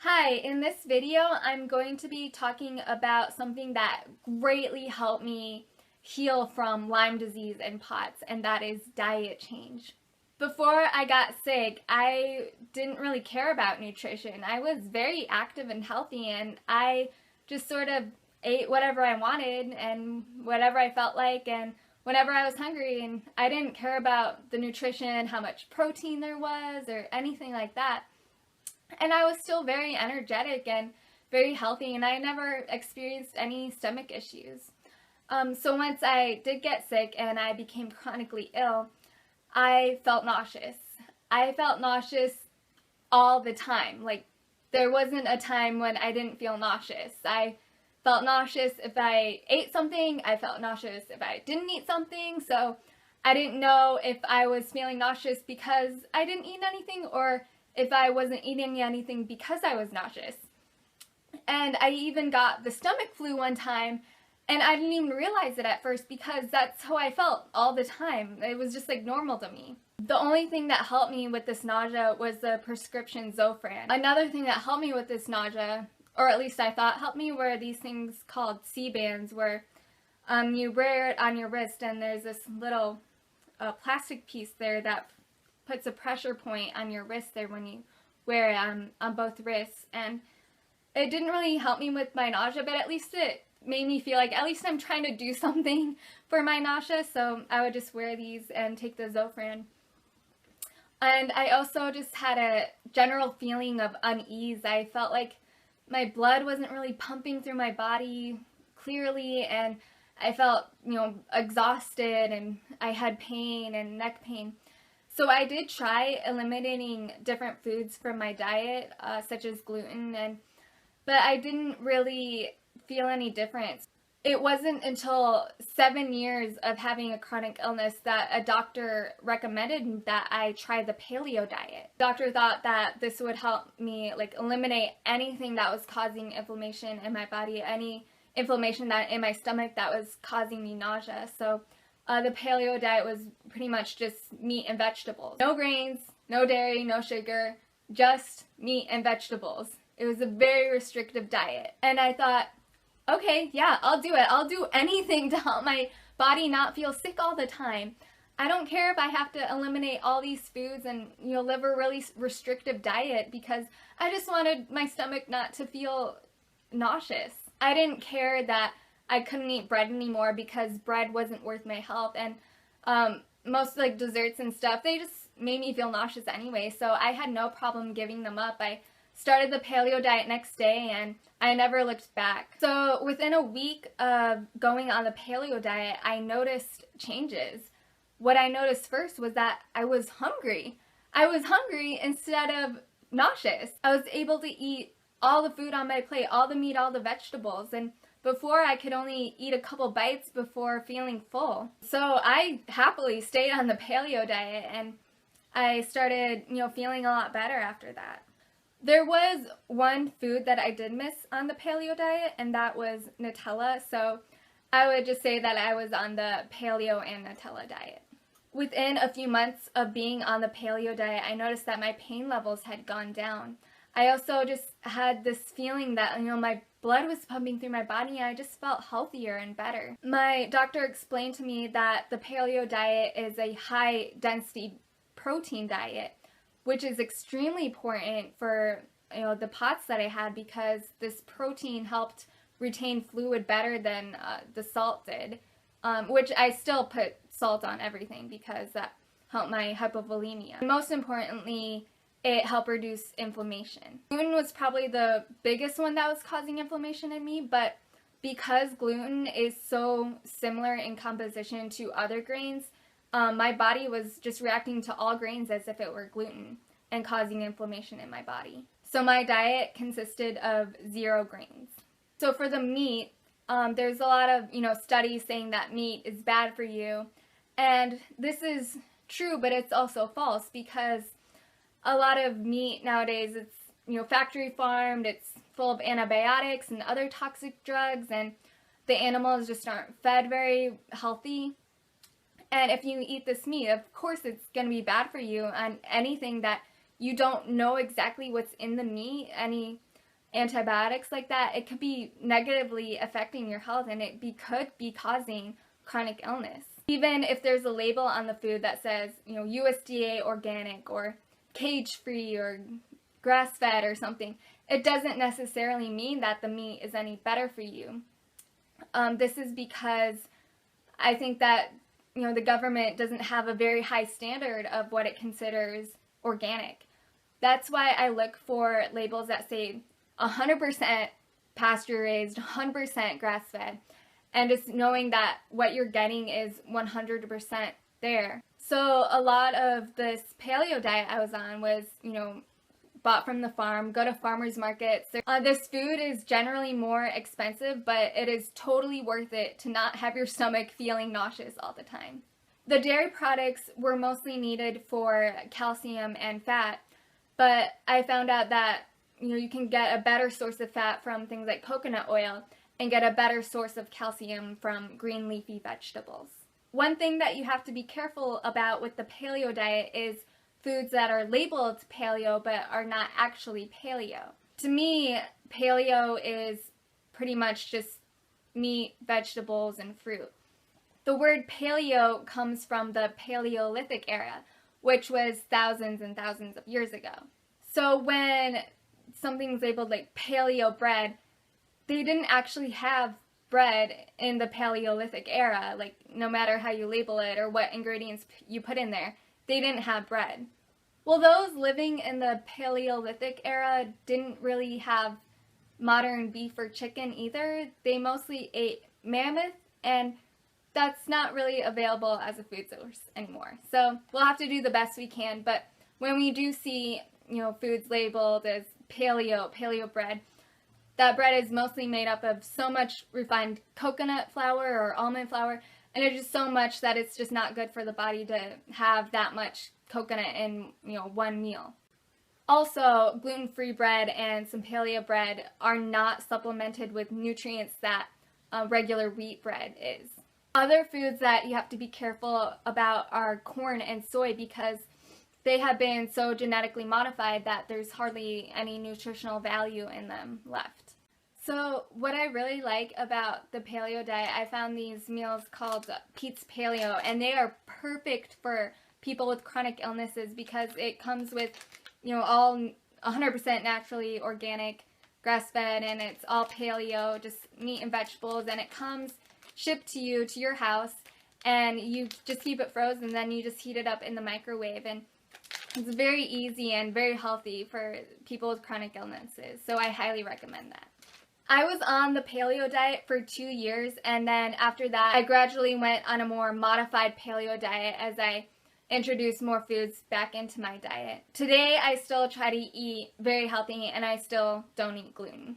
Hi, in this video I'm going to be talking about something that greatly helped me heal from Lyme disease and POTS, and that is diet change. Before I got sick, I didn't really care about nutrition. I was very active and healthy, and I just sort of ate whatever I wanted and whatever I felt like and whenever I was hungry, and I didn't care about the nutrition, how much protein there was, or anything like that. And I was still very energetic and very healthy, and I never experienced any stomach issues. So once I did get sick and I became chronically ill, I felt nauseous. I felt nauseous all the time. Like, there wasn't a time when I didn't feel nauseous. I felt nauseous if I ate something. I felt nauseous if I didn't eat something. So I didn't know if I was feeling nauseous because I didn't eat anything or if I wasn't eating anything because I was nauseous. And I even got the stomach flu one time, and I didn't even realize it at first because that's how I felt all the time. It was just like normal to me. The only thing that helped me with this nausea was the prescription Zofran. Another thing that helped me with this nausea, or at least I thought helped me, were these things called C-bands, where you wear it on your wrist, and there's this little plastic piece there that puts a pressure point on your wrist there when you wear it on both wrists. And it didn't really help me with my nausea, but at least it made me feel like at least I'm trying to do something for my nausea. So I would just wear these and take the Zofran. And I also just had a general feeling of unease. I felt like my blood wasn't really pumping through my body clearly, and I felt, exhausted, and I had pain and neck pain. So I did try eliminating different foods from my diet, such as gluten, but I didn't really feel any difference. It wasn't until 7 years of having a chronic illness that a doctor recommended that I try the paleo diet. The doctor thought that this would help me eliminate anything that was causing inflammation in my body, any inflammation that in my stomach that was causing me nausea. So the paleo diet was pretty much just meat and vegetables. No grains, no dairy, no sugar, just meat and vegetables. It was a very restrictive diet. And I thought, okay, yeah, I'll do it. I'll do anything to help my body not feel sick all the time. I don't care if I have to eliminate all these foods and live a really restrictive diet, because I just wanted my stomach not to feel nauseous. I didn't care that I couldn't eat bread anymore because bread wasn't worth my health, and most desserts and stuff, they just made me feel nauseous anyway, so I had no problem giving them up. I started the paleo diet next day, and I never looked back. So within a week of going on the paleo diet, I noticed changes. What I noticed first was that I was hungry. I was hungry instead of nauseous. I was able to eat all the food on my plate, all the meat, all the vegetables, and before I could only eat a couple bites before feeling full. So I happily stayed on the paleo diet, and I started, feeling a lot better after that. There was one food that I did miss on the paleo diet, and that was Nutella. So I would just say that I was on the paleo and Nutella diet. Within a few months of being on the paleo diet, I noticed that my pain levels had gone down. I also just had this feeling that, my blood was pumping through my body, and I just felt healthier and better. My doctor explained to me that the paleo diet is a high density protein diet, which is extremely important for, the POTS that I had, because this protein helped retain fluid better than the salt did, which I still put salt on everything because that helped my hypovolemia. And most importantly, it helped reduce inflammation. Gluten was probably the biggest one that was causing inflammation in me, but because gluten is so similar in composition to other grains, my body was just reacting to all grains as if it were gluten and causing inflammation in my body. So my diet consisted of 0 grains. So for the meat, there's a lot of studies saying that meat is bad for you, and this is true, but it's also false, because a lot of meat nowadays, it's factory farmed, it's full of antibiotics and other toxic drugs, and the animals just aren't fed very healthy. And if you eat this meat, of course it's going to be bad for you. And anything that you don't know exactly what's in the meat, any antibiotics like that, it could be negatively affecting your health, and could be causing chronic illness. Even if there's a label on the food that says, USDA organic or cage-free or grass-fed or something, it doesn't necessarily mean that the meat is any better for you. This is because I think that, the government doesn't have a very high standard of what it considers organic. That's why I look for labels that say 100% pasture-raised, 100% grass-fed, and just knowing that what you're getting is 100% there. So a lot of this paleo diet I was on was, bought from the farm, go to farmers markets. This food is generally more expensive, but it is totally worth it to not have your stomach feeling nauseous all the time. The dairy products were mostly needed for calcium and fat, but I found out that you can get a better source of fat from things like coconut oil and get a better source of calcium from green leafy vegetables. One thing that you have to be careful about with the paleo diet is foods that are labeled paleo but are not actually paleo. To me, paleo is pretty much just meat, vegetables, and fruit. The word paleo comes from the Paleolithic era, which was thousands and thousands of years ago. So when something's labeled like paleo bread, they didn't actually have bread in the Paleolithic era. Like, no matter how you label it or what ingredients you put in there, they didn't have bread. Well, those living in the Paleolithic era didn't really have modern beef or chicken either. They mostly ate mammoth, and that's not really available as a food source anymore. So we'll have to do the best we can, but when we do see, foods labeled as paleo bread, that bread is mostly made up of so much refined coconut flour or almond flour, and it's just so much that it's just not good for the body to have that much coconut in, one meal. Also, gluten-free bread and some paleo bread are not supplemented with nutrients that regular wheat bread is. Other foods that you have to be careful about are corn and soy, because they have been so genetically modified that there's hardly any nutritional value in them left. So what I really like about the paleo diet, I found these meals called Pete's Paleo, and they are perfect for people with chronic illnesses because it comes with, all 100% naturally organic, grass-fed, and it's all paleo, just meat and vegetables, and it comes shipped to you to your house, and you just keep it frozen, then you just heat it up in the microwave, and it's very easy and very healthy for people with chronic illnesses, so I highly recommend that. I was on the paleo diet for 2 years, and then after that I gradually went on a more modified paleo diet as I introduced more foods back into my diet. Today I still try to eat very healthy, and I still don't eat gluten.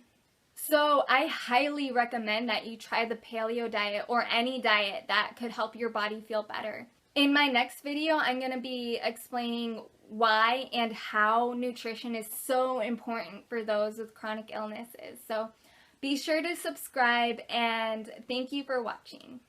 So I highly recommend that you try the paleo diet or any diet that could help your body feel better. In my next video, I'm going to be explaining why and how nutrition is so important for those with chronic illnesses. So be sure to subscribe, and thank you for watching.